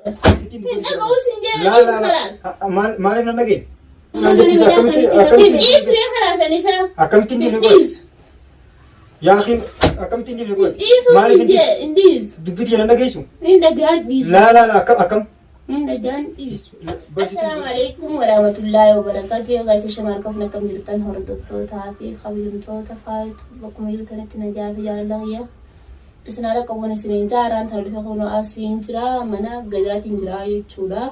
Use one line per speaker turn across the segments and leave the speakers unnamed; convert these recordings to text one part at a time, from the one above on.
لا لا لا ما لنا نجي أكم تندي نقول يا أخي أكم تندي نقول ما لنا دبتي أنا نجيسو لا لا لا أكم
السلام عليكم ورحمة الله وبركاته يا جالس شمال كفنا كم جلتان هردوتو تافي خبيرتو تفايت لكم يلتنا تنجا في جال الله إسنا لك أبونا سنين جاران تردف أخونا أسين جرا منا قدات جرا يجودا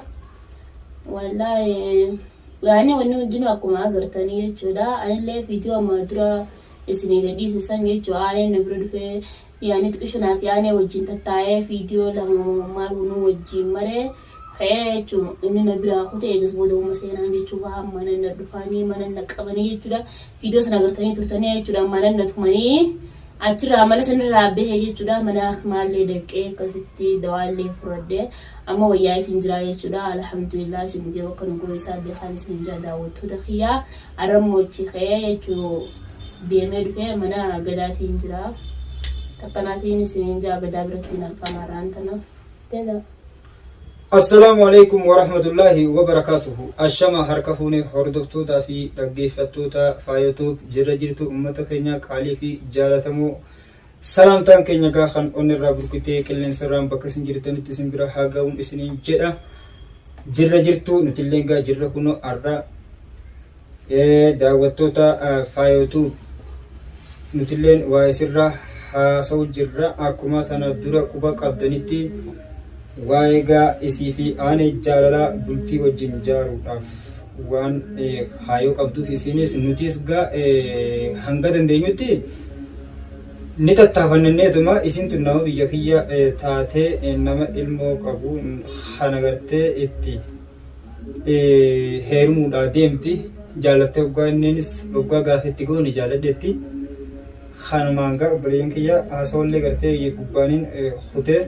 والله يعني ونو جنو أكو ما قرتني يجودا أنا اللي فيديو ما درا إسني قدي سسان يجوا نبرد في يعني تكشنا في يعني وجين تتاعي فيديو لما ما ونو وجين مرة خير إنه نبرا خوته إجازة بودو مسيران عندي شوفها مانا ندفعني مانا نكابني يجودا فيديو سنا قرتني ترتني يجودا مانا نتمني أشرا مانا سن رابه يجودا مانا أكمل لدك كسيتي دوالي فرده أما وياي تنجرا يجودا الحمد لله سنجي وكانوا كويسا بخالص نجا داوتو دخيا أرموتشي خير يجو ديمر في مانا قدات تنجرا تقناتين سنجا قدابرتين القمران تنا كذا.
السلام عليكم ورحمة الله وبركاته الشما هركفوني هردفتوتا في رقيفتوتا فايوتوب جرجرتو أمتا كينيا قالي في جالتمو سلامتان كينيا قاخن أوني رابركتي كلين سرام بكسن جرتان تسنبرا حاقاوم اسنين جدا جرجرتو نتلنقا جركونو أرى داوتوتا فايوتوب نتلين وايسرا حاسو جرا أكما تندورا كوبا قبدانيتي وايغا اسي في اني جاللا بلتي وجنجارو داف وان هايو قبدو في سينيس نوتيسغا هانغا دندينيوتي نتتافننيتما اسنت نما بيجكيا تاتي نما علمو قبو خنغرتي اتي هيرمودا ديمتي جالته غانينس وغا غافتي غوني جالدتي خانمانغا برينكيا اسولي غرتي يغبانين خوته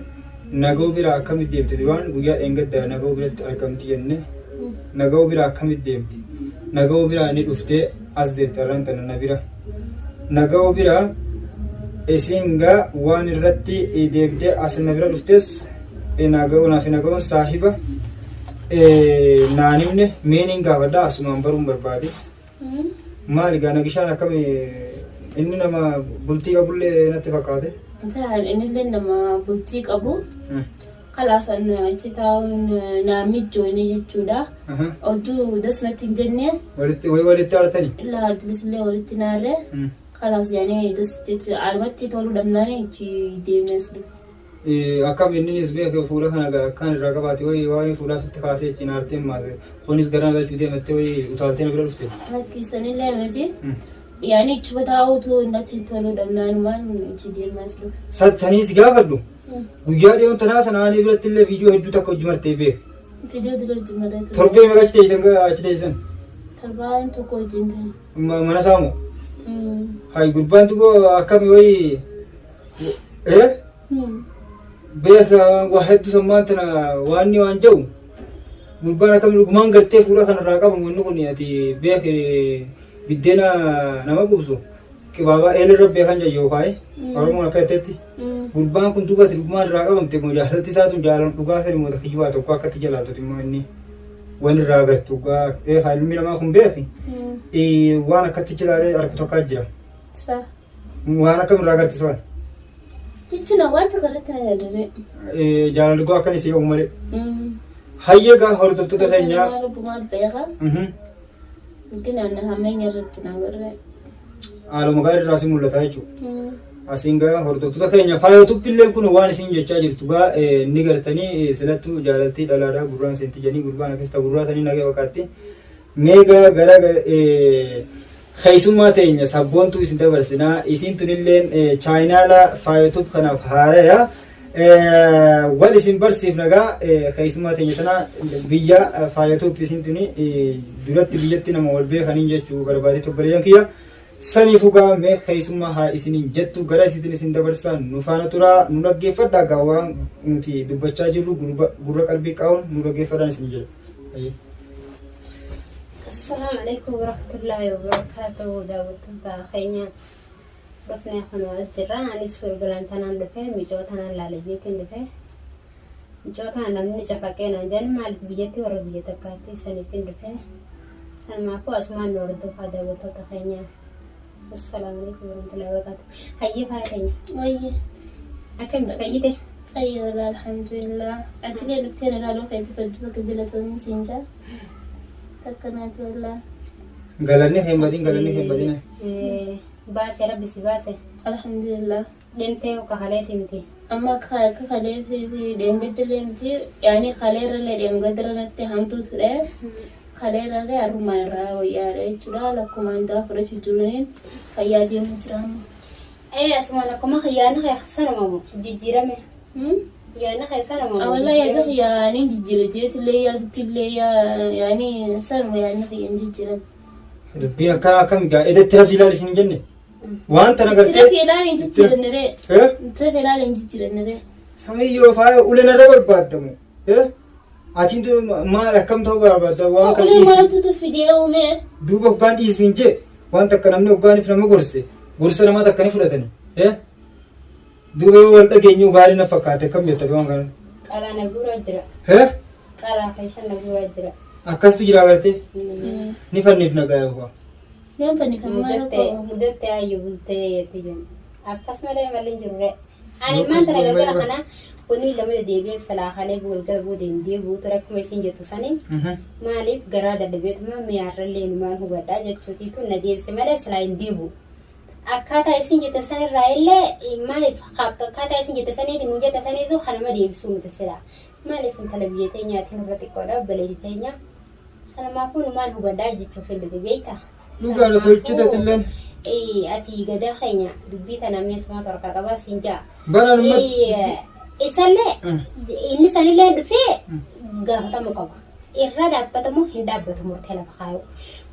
nagoo bira akkamit deemte diwaan guyyaa dhengadda nagoo biratti argamti jenne nagoo bira akkamit deemti nagoo bira ni dhuftee as deettarran tana na bira nagoo bira isinga waan irratti deemte as na bira dhuftes nagoo naaf nagoo saahiba naanimne meeniin gaafadha asumaan baruun barbaade maali gaa nagishaan akkam inni nama bultii qabullee natti fakkaate
مثلا إن اللي نما بولتيك أبو خلاص أنا أجتاون نامي جوني جودا أودو دسنا تنجني
ولدت على تاني
لا تبص لي ولدت ناره خلاص يعني دس عربت تولو دمناني تي ديمسلو
أكم إني نسبة كفورة هنا كان رقاباتي وي فورة ستخاسي تنارتين ما خونيس غران لا تودي متوي وثالثين بلا رفتي
هكي سنة لا متي يعني تبتاو تو نتي تولو دمنان مان جدير مسلو
ستنيس غافدو غيا ديون تناس انا برت له فيديو هدو تكو جمرتي بي
فيديو درو جمرتي
تربي ما كايتيسن اچتيسن
ترباين تو كو جنده
ما سامو هاي غربان تو اكم وي ايه بيخ واحد سمانتنا واني وانجو غربان كم لغمان غرتي فورا كان راقم منو كنياتي بيخ بدينا نما قبسو كبابا إلى ربي خانجا يوكاي أرومنا كاتتي قربان كنت بقى تلقمان راقم تكون جالتي ساتون جالن بقاسة المتخجوا توقع كتجلاتو تماني وين راقت توقع إيه حلمي لما خم بيخي إيه وانا كتجلالي أركض كاجرا
صح
وانا كم راقت سوان
تجنا وانت قررتنا يا دري
إيه جالن لقوا كني سيوم ملي هيا قا هردت تتنيا
أنا ربما بيغا ممكن أنا همين يرتنا ورا
على مقارنة راسي مولتايجو أسينغا هردوتو تكينيا فايوتو بيلين كونو وان سين جچا جرتوغا نيغرتني سلاتو جالتي دلارا غوران سنتيجاني غوربان كستا غوراتني ناغي وقتي ميغا غرا خيسوما تينيا سابونتو سنتا برسنا اسين تنيلين چاينا لا فايوتو كنا فاريا wal isin barsiifnaga keessumaa teenya sana biyya faayatu pisintuni duratti biyyatti nama wal beekaniin jechuu barbaade tobbareeyyan kiyya sanii fugaa mee keessumaa haa isiniin jettu gara isitin isin dabarsan nu faana turaa nu dhaggeeffadhaa gaa waan nuti dubbachaa jirru gurra qalbii qaawun nu dhaggeeffadhaan isin jedha.
السلام عليكم ورحمة الله وبركاته داود خينا بفنا خنوا أسجرا أنا سول قلنا تنان دفع ميجو تنان لالجي كن دفع Mucoota namni cafaqeen jan maaliif biyyatti warra biyya takkaatti saniif hin dhufee sanumaafuu asumaan hordofaa daawwattoota keenyaa. Assalaamu alaikum warahmatullahi wabarakatuh. Hayyee faayatanya.
Wayyee.
Akkamitti fayyite?
Fayyee alhamdulillah. Ati lee dhuftee ilaaluu feetu fedduusa qibbilatoonni siin jaa. Takkanaati wallah.
Galanni hin badin.
Baase rabbi si baase.
Alhamdulillah.
Deemtee ka haleeti miti.
Amma ka halee fi deengaddilee miti yaani haleerralee deengaddirratti hamtuu ture. Haleerralee harmaa irraa wayyaadha jechuudha. Lakkuma intaa fudhachuu jiraniin fayyaa deemuu jira.
Asuma lakkuma yaadni sanuma jijjiirame. Yaadni sanuma.
Wallah yaadni yaani jijjiirame jeetillee yaadutillee yaani sanuma yaadni hin jijjiirame.
Dubbiin akkam gaa edatti rafi ilaali isin jenne. Wanta nagartee.
Rafi ilaali hin jijjiirannere. Rafi ilaali hin jijjiirannere.
Samiyyoo faaya ulee narra barbaadamu. Atiin maal akkam ta'uu barbaadda waan kan
dhiisi. Maaltu fidee uume.
Duuba hoggaan dhiisin jee wanta akka namni hoggaaniif nama gorse gorsa namaa takkanii fudhatani. Duuba yoo wal dhageenyu gaarii na fakkaate akkam jetta waan kana.
Qalaa na guuraa jira. Qalaa keessan na guuraa jira.
Akkastu jira agartee. Ni fanniif nagaa yoo
Yang penting
mudatte ayu bulte tijan. Akkasumallee malin jirre. Ani maanta nagargala kana wani lama deebi'eef salaahalee bulgala boodeen deebi'u tarakkuma isin jettu sanii maaliif garaa dadhabeetuma miyaarrallee numaan hubadhaa jechuutii tun na deebise malee silaa hin deebi'u. Akkaataa isin jetta sanirraa illee maaliif akkaataa isin jetta saniitiin nu jetta saniitu kanama deebisuu nuti silaa. Maaliif intala biyya teenyaatiin irra xiqqoodha obboleetti teenya. Sanamaafuu numaan hubadhaa jechuuf hin beektaa.
Dhugaadha tolchitatilleen.
Ati gadaa keenya dubbii tana meesuma torka qabaa siin jaa.
Banaan
Isallee inni sanillee dhufee gaafatamuu qaba. Irra dhaabbatamu hin dhaabbatu murtee lafa kaayu.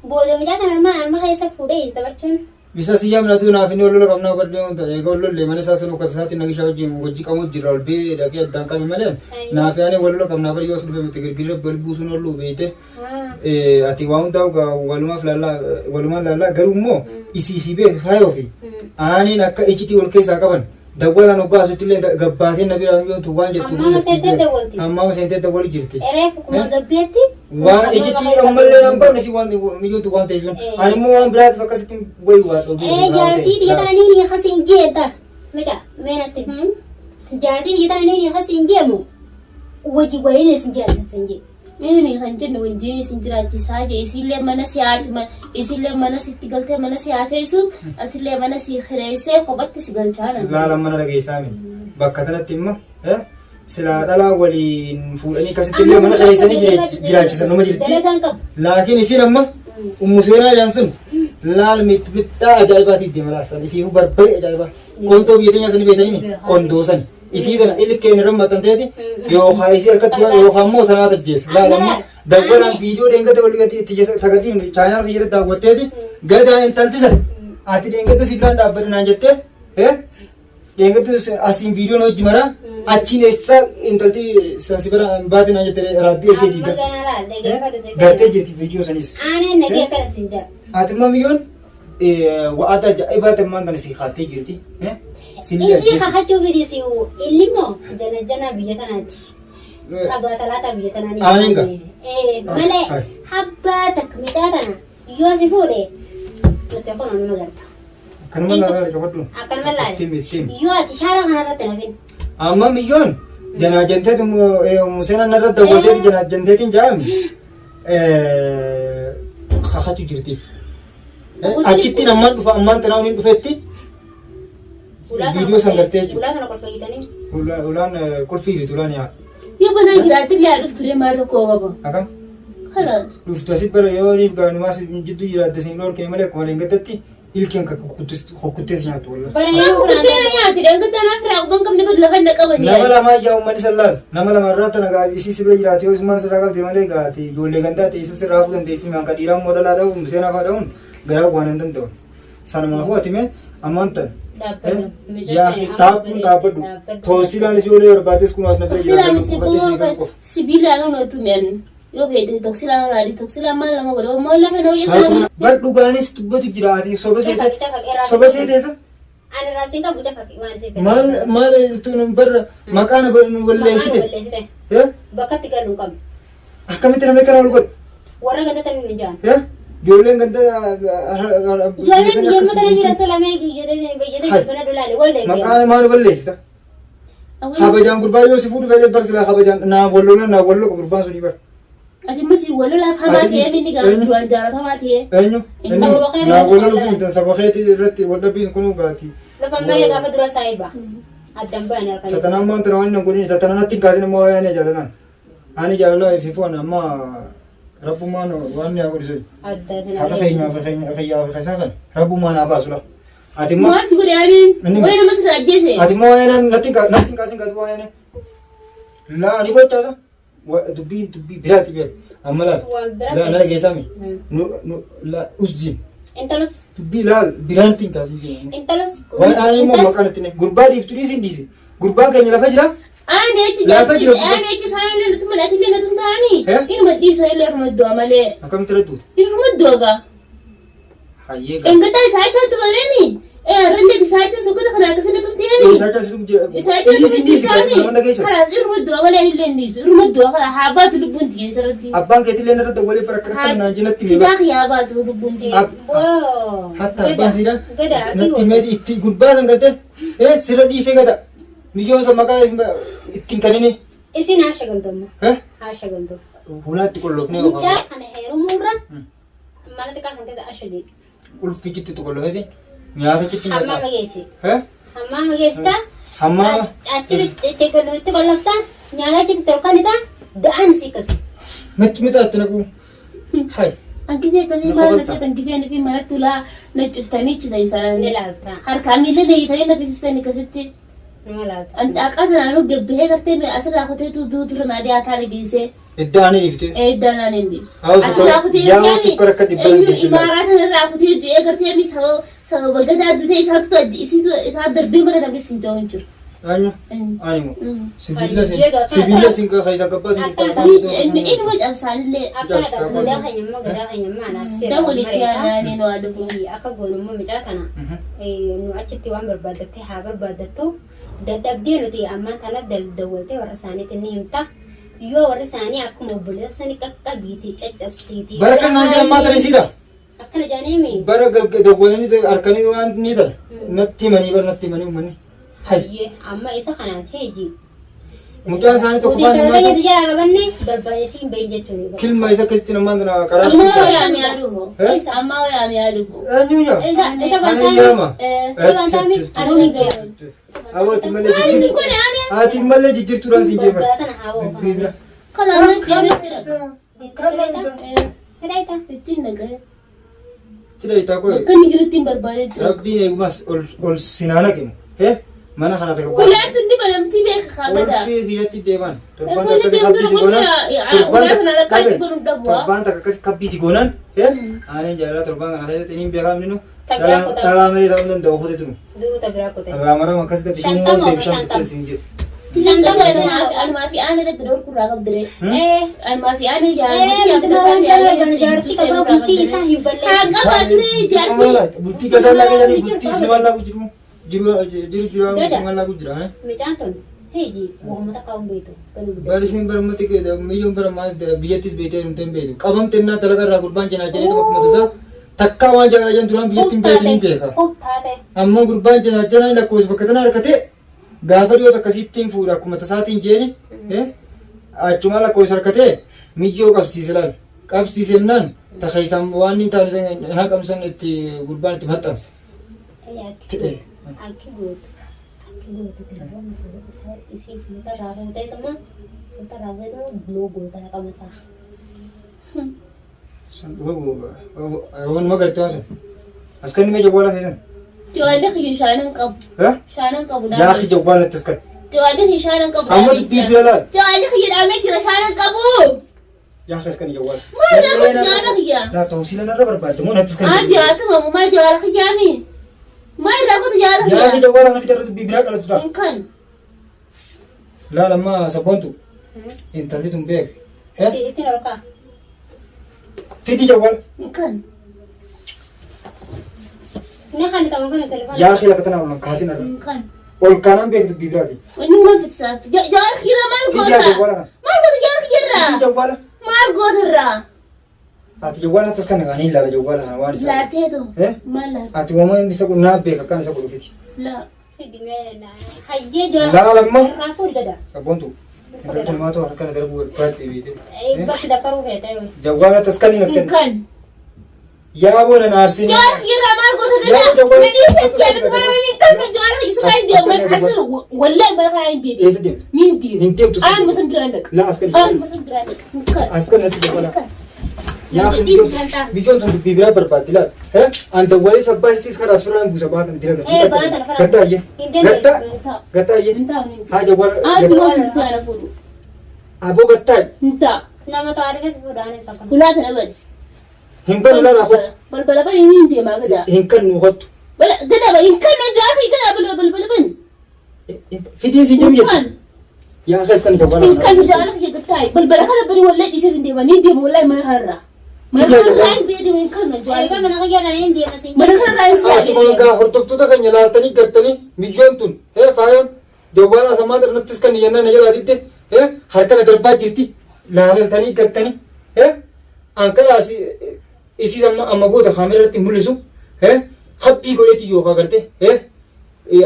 Booda mucaa kana arma keessa fuudhee taphachuun.
Bisa siyaam na tu naaf inni wal lola qabnaa badde wanta eega wal lolle mana saasan uffata isaatti nagishaa wajjin wajji qabu jira ol bee dhaqee addaan qabi malee naaf yaane wal lola qabnaa badde yoo dhufe miti girgirra bal buusuun ol beeyte ati waa hundaa walumaan laallaa garuu immoo isii fi beeku faayoo fi aaniin akka ijjitii wal keessaa qaban dawwalaan hoggaasutti illee gabbaatiin na biraan yoo tu waan jettu amma seentee dawwali jirti.
Kuma gabbeetti.
Waan ijjitii ammallee nan barne si waan miyyootu waan ta'e sun ani immoo waan biraatiif akkasitti wayi waa dhoobee.
Jaartii biyya kana ni hasiin jeeta. Mita meenatti. Jaartii biyya kana ni hasiin jeemu. Wajji waliin sin jiraatan sin jee.
Ini kan jennu wajji sin jiraachisaa jee isillee mana siyaatu isillee mana sitti galtee mana siyaatee sun atillee mana si xireessee kophatti si galchaana.
Laala mana dhageessaami bakka kanatti immoo sila dhalaa waliin fuudhanii akkasitti illee mana xireessanii jiraachisan nama jirti. Laakiin isin amma ummuseenaa jaansun laal mittaa ajaa'ibaatiif deema laasan ifiifuu barbari ajaa'ibaa qontoo biyya teenyaa sanii beekanii qondoo sani. Isi kana ilkeen irra maxxanteeti yookaan isi harkatti yookaan immoo sanaa tajjeessa. Laalama dawwalaan viidiyoo deengata walii gadi itti tagadhiin chaayinaa fi jedhu daawwatteeti gadaa intalti sana ati deengata si biraan dhaabbate naan jettee deengata asiin viidiyoon hojii maraa achiin eessa intalti sansi biraan baate naan jettee raaddii eegee diiga. Gartee jirti viidiyoo sanis.
Aaneen nagee kana siin jaa.
Ati mamiyyoon wa'aata ajaa'ibaa tammaan kana si kaattee jirti.
Isi kakachuu fidisi ilimo jana biyya tanaati. Sabaa talaata biyya tanaani.
Aaninga.
Malee habbaa takka midhaa tana yoo si fuudhe nuti kun nama garta.
Akkanuma laalaa qabadhu.
Akkanuma laalaa. Yoo ati shaara kanarratti nafin.
Amma miyyoon janaa janteetu museen anarra daawwateeti janaa janteetiin jaami kakachuu jirtiif. Achitti ammaan dhufa ammaan tanaa waliin dhufeetti. Video sangartee jechuudha.
Ulaan kana kolfayyitanii.
Ulaan kolfiiriti ulaan yaa.
Yoo banaa jiraatti illee dhufture maal koo qaba.
Akkam?
Kalaas.
Dhuftu asitti bara yoo niif gaanumaas jidduu jiraatte siin lool kee malee akkuma leengattatti ilkeen hokkuttees nyaatu walla.
Hokkuttee na nyaati dhangataa naaf raaqban qabne badu lafa hin qabani.
Nama lamaa yaa uummanni sallaal nama lama irraa tana gaa isii sibira jiraate yoo isummaan sirraa qabde malee gaati ijoollee gandaa ta'e isin sirraa fuu dandeessi maan ka dhiiraan moodalaa dha'uun seenaa fa'aa dha'uun garaa waan hin danda'u. Sanumaafuu ati mee ammaan tan. Ya, taapun dhaabbadhu. Toosilaan si olee barbaades kun as na bira
jiraatu. Sibiilaan onootu men yoo feete toksilaan olaadis toksilaan maal nama godha moo lafa nama
yoo bar dhugaanis dubbatu jiraati soba seeteessa
Ani raasin qabu jafa waan si fedha.
Maal tun bar maqaan walleessite.
Bakkatti galuun qabu.
Akkamitti namni kana ol godhu?
Warra ganda sanii hin jaan.
Ijoolleen ganda
Ijoolleen yommuu tana jira solamee jedhee bana dolaale wal deebi'a.
maqaan maal balleessita? Kabajaan gurbaa yoo si fuudhu fedhe bar silaa kabajaan naa walloo gurbaan suni bar.
Ati masi wallolaa hamaa ta'ee minni du'aan jaalatamaa ta'ee.
Eenyu? Naa walloo fi saba keetii irratti waldhabbiin kunuu gaati.
Lafa malee gaafa dura saayiba. Addan ba'an harkaan.
Tatanaan maanta waan hin godhin tatanaan natti hin kaasin immoo waa'ee jaalalaan. Ani jaalalaa fi foon amma Rabbumaan waan yaa godhisu. Haqa fayyaa fi keessaa kan Rabbumaan haa baasu laa. Ati immoo
Maal si godhe aaniin? Wayi nama sirraa ajjeese.
ati immoo waa'ee natti hin kaasin gaatu waa'ee laa ni gochaasa. Dubbii biraatti beeku. Amma laal na geessami. Usjiin.
Intalus.
Dubbii laal biraatti hin kaasin.
Intalus.
Waan aanee immoo maqaan itti ne gurbaa dhiiftu dhiisin dhiise. Gurbaan keenya lafa jira.
Aneechi saayinii nuti malati illee natu taa'anii. Ilma dhiisoo illee rumaddoo malee.
Akkamitti radduuti?
Rumaddoo gaa.
Hayyee gaa.
Engataa isaa isaatti maleemi. Rinde isaa isaa soggota kana akkasii tum ta'anii.
Isaa akkasii tum jira.
Isaa isaa dhiisi taa'anii. Karaas rumaddoo malee illee dhiisu. Rumaddoo kana haa baatu lubbuun tiyyee sarratti.
Abbaan keetii illee narratti walii barakkaatti naan jinatti
hime. Sidaa yaa baatu lubbuun tiyyee.
Hatta abbaan sidaa.
Gada
natti meeti itti gurbaa san galte sirra dhiisee gada. Mijoon san maqaa ittiin kanini.
Isin haa shagaltoomma. Haa shagaltoo.
Fuulaatti qolloofnee
Mucaa kana heerumuurra mana xiqqaa san keessa ashadii.
Qulfii citti qolloofeeti. Nyaata citti nyaata.
Hammaama geessi. Hammaama geessita.
Hammaama.
Achi itti qollofta nyaata citti tolkanita da'an si kasi.
Mita itti naqu. Hai.
Ankisee akkasii maal nasiit ankiseen fi manatti ulaa nacciftaanii ichi ta'isaa.
Ni laalta.
Harkaan miillee deeyitanii nattisiistanii akkasitti.
Nama laalta.
Anxaaqaa sanaan gabbahee gartee asirraa kuteetu duutura naa dhiyaataa dhiyeessee.
Iddaan ifte.
Iddaan aan hin dhiisu.
Asirraa kutee yaa sukkara akka dhibban geessu.
Imaaraa sanarraa kutee du'ee gartee mi sababa gadaa addutee isaatu ajjiisitu isaa darbee mana dabres hin ta'u hin jiru.
Anyu. Anyu. Sibiila sin keessa qabatu.
Inni cabsaanillee.
Akka gadaa keenyammaa naaf seera.
Dawwalitti aananii nu aduuf.
Akka goonummaa mucaa kana nu achitti waan barbaadattee haa barbaaddattu. Dadhabdee nuti ammaan kana dawwaltee warra isaaniitti ni himta. Yoo warri isaanii akkuma obboleessa sanii qaqqabiitii caccabsiitii.
Bara kanaan jira maa talisiidha?
Akkana jaaniimi.
Bara dawwalanii harkanii waan ni tala. Natti himanii bara natti himanii uummanni.
Hayyee amma isa kanaan heeji.
Mucaan isaanii tokko faan
himaa. Uti jala qabanne barbaadesii hin bahin jechuudha.
Kilma isa akkasitti namaan tana karaa.
Amma wayaami aduuf. Amma wayaami aduuf.
Eenyu jaa?
Isa bantaami. Isa bantaami. Aduun hin jiru.
Awwaati malee jijjiirtu. Ati malee jijjiirtuudhaan siin jeefa.
Barbaadatan
Kanaafuu qabeera.
Fedhaita.
Ittiin nagaya.
Sida itaa koo.
Akka inni jirutti hin barbaadettu.
Rabbiin eegumas ol sinaana kennu. Mana kana takka.
Walaatu inni banamtii beeka kaagada.
Olfii hiratti deeman. Torbaan takka akkasii kabbisi goonaan. Torbaan takka akkasii kabbisi goonaan. Aaneen jaalala torbaan kana keessatti inni beekamni nu. Dhalaa malee ta'uu danda'u hojii turu.
Duuta biraa kutee.
Raamaraam akkasitti bishaan waan ta'eef bishaan bitteessi hin jiru.
Almaa fi aannan itti dhorkuudhaa qabdire. Almaa fi aannan
jaartii qabaa bultii isaa hin balleessu.
Haa qabaatire jaartii.
Bultii gadaa laaganii bultii si waan laagu jiru. Jiru si waan laagu jira.
Micaan tun heeji uummata qabuun beektu.
Barisiin baramatti miyyoon baramaa biyyattis beekee hin beektu. Qabamte innaa dalagaa irraa gurbaan cinaa jedhee tokko matasaa. Takkaa waan jaalala duraan biyyattiin beekanii beeka. Amma gurbaan cinaa lakkoofsa bakka tanaa harkatee gaafa dhiyoo akkasittiin fuudha akkuma tasaatiin jeeni achuma lakkoofsa harkatee miyyoo qabsiise laal. Qabsiisennaan takeessaan waan hin taane hin haqamsan itti gurbaan itti maxxanse.
Akki gootu. Akki gootu tilmaama isii sunta raafamteetuma sunta raafamteetuma buloo goota naqamasaa.
Waan magartee waan as kan mee jawwaala keessan.
Jawwaala kiyya shaanan qabu. Shaanan qabu.
Yaa kiyya jawwaala ittis kan.
Jawwaala kiyya shaanan qabu.
Amma dubbii dura laal.
Jawwaala kiyya dhaamee jira shaanan qabu.
Yaa kiyya kan jawwaala.
Maal jawwaala kiyya?
Laa ta'uu siila narra barbaadde moo nattis kan.
Jaarta mamu maal jawwaala kiyyaa mi? Maal raakota jawwaala kiyya?
Yaa kiyya jawwaala na fitarra dubbii biraa qalatu ta'a.
Kan.
Laal amma sabboontu. Intalli tun beek.
Ittiin olkaa.
Fiti jawwaala.
Kan.
Ini kan tamu kan telepon.
yaa akhi lakkatana ol kaasin arra
Kan.
ol kaanaan beektu bibiraati
Ini mau fitsaat. Jangan kira mal
ijaa
gota.
jawwaala kana
Mal gota jangan kira.
ijaa jawwaala
Mal gota ra.
ati jawwaala tas kana kaanii ilaala jawwaala kana waan isa
Latih tu.
eh
Malas.
ati waama inni isa kun naa beeka kan isa godhufiti
La.
Fidi mena. Hayye jara.
laalamma
Rafu gada.
sabboontu intalli tulmaatu harkana darbu barbaadde beekte
Bas dafaru heta yo.
jawwaala tas kan hinas kan
Kan.
yaa boona naarsin
Jangan kira mal gota
Ya,
gada.
jangan.
Jadi saya cakap mana ni kan jangan Israel dia man asal wallahi mereka yang bedi.
eessa deemte
Minti.
hin deemtu
An masam beranak.
laa as kan
An masam beranak. Kan.
as kan natti jawwaala
Kan.
yaa akhi biyyoon tun dubbii biraa barbaaddi laal anta walii sabbaasitis karaa asfiraan buusa baatan dira
baatan afraan.
gaddaa ayyee
Indee
gaddaa ayyee
Entah ni.
haa jawwaala
Ah, dia masih tu anak pun.
aboo gattaa
Entah.
Nama taarikas fuudhaan isa kan.
Ulat na bal.
hin kan laa hottu
Bal bal bal ini dia mah gada.
hin kan nu hottu
Bal gada bal ini kan jari gada bal bal bal.
fidii si jiru
Kan.
yaa akhi as kan jawwaala
Ini kan jari ke gada. Bal bal kan bal wallahi di sini dia mah ni dia wallahi mana harra. Mana harra yang bedi ini kan
Ay
jari.
ka mana kaya na hindi masih.
Mana harra yang
asumaan gaa hordoftoota keenya laaltanii gartanii biyyoon tun faayoon jawwaala samaa irrattis kan yennaa na jalaatitti harkana darbaa jirti laalaltanii gartanii ankara isii amma booda kaamera irratti mul'isu habbii godheeti yookaan garte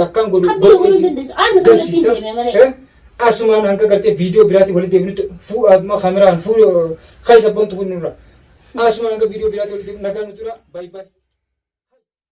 akkaan godhu
Habbii godhuu dandeessu. Aan masala
garsiisa
ittiin deemee malee.
asumaan hanga gartee viidiyoo biraatti walitti deebinutti kaameraan fuula keessa boontu kun nurra asumaan hanga viidiyoo biraatti walitti deebinu nagaa nuti baay'ee.